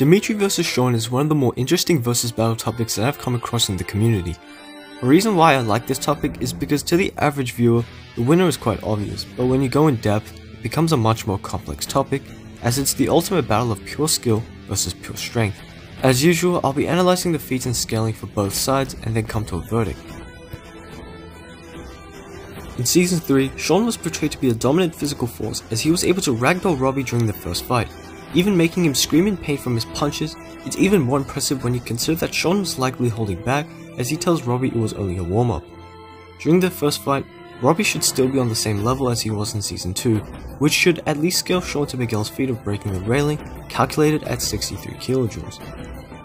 Demetri vs Shawn is one of the more interesting versus battle topics that I've come across in the community. The reason why I like this topic is because to the average viewer, the winner is quite obvious, but when you go in depth, it becomes a much more complex topic, as it's the ultimate battle of pure skill versus pure strength. As usual, I'll be analysing the feats and scaling for both sides and then come to a verdict. In Season 3, Shawn was portrayed to be a dominant physical force as he was able to ragdoll Robbie during the first fight, even making him scream in pain from his punches. It's even more impressive when you consider that Shawn was likely holding back as he tells Robbie it was only a warm-up. During the first fight, Robbie should still be on the same level as he was in Season 2, which should at least scale Shawn to Miguel's feat of breaking the railing, calculated at 63 kilojoules.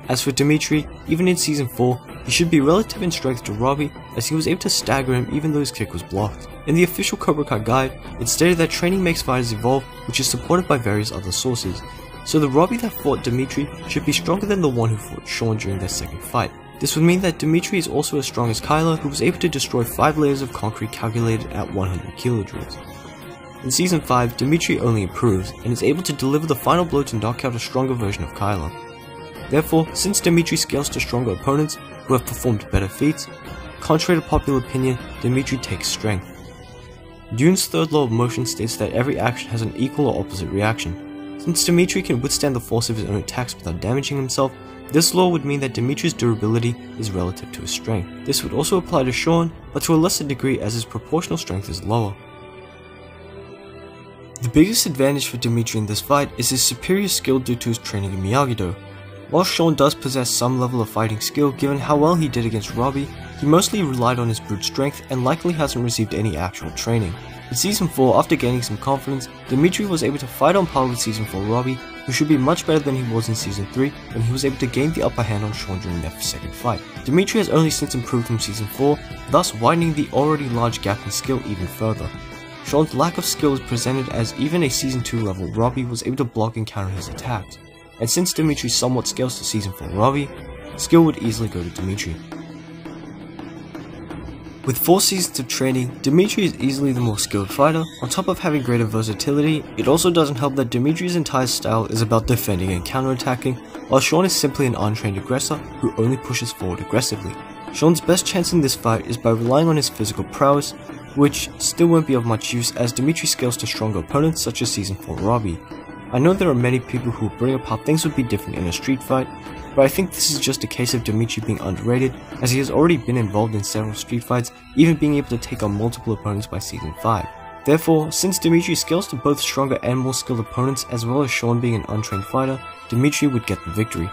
As for Demetri, even in Season 4, he should be relative in strength to Robbie as he was able to stagger him even though his kick was blocked. In the official Cobra Kai guide, it stated that training makes fighters evolve, which is supported by various other sources. So the Robbie that fought Demetri should be stronger than the one who fought Shawn during their second fight. This would mean that Demetri is also as strong as Kyler, who was able to destroy 5 layers of concrete calculated at 100 kilojoules. In Season 5, Demetri only improves, and is able to deliver the final blow to knock out a stronger version of Kyler. Therefore, since Demetri scales to stronger opponents who have performed better feats, contrary to popular opinion, Demetri takes strength. Da-eun's third law of motion states that every action has an equal or opposite reaction. Since Demetri can withstand the force of his own attacks without damaging himself, this law would mean that Demetri's durability is relative to his strength. This would also apply to Shawn, but to a lesser degree as his proportional strength is lower. The biggest advantage for Demetri in this fight is his superior skill due to his training in Miyagi-Do. While Shawn does possess some level of fighting skill given how well he did against Robbie, he mostly relied on his brute strength and likely hasn't received any actual training. In Season 4, after gaining some confidence, Demetri was able to fight on par with Season 4 Robbie, who should be much better than he was in Season 3 when he was able to gain the upper hand on Shawn during their second fight. Demetri has only since improved from Season 4, thus widening the already large gap in skill even further. Shawn's lack of skill is presented as even a Season 2 level Robbie was able to block and counter his attacks, and since Demetri somewhat scales to Season 4 Robbie, skill would easily go to Demetri. With 4 seasons of training, Demetri is easily the more skilled fighter. On top of having greater versatility, it also doesn't help that Demetri's entire style is about defending and counterattacking, while Shawn is simply an untrained aggressor who only pushes forward aggressively. Shawn's best chance in this fight is by relying on his physical prowess, which still won't be of much use as Demetri scales to stronger opponents such as Season 4 Robbie. I know there are many people who bring up how things would be different in a street fight, but I think this is just a case of Demetri being underrated as he has already been involved in several street fights, even being able to take on multiple opponents by Season 5. Therefore, since Demetri scales to both stronger and more skilled opponents as well as Shawn being an untrained fighter, Demetri would get the victory.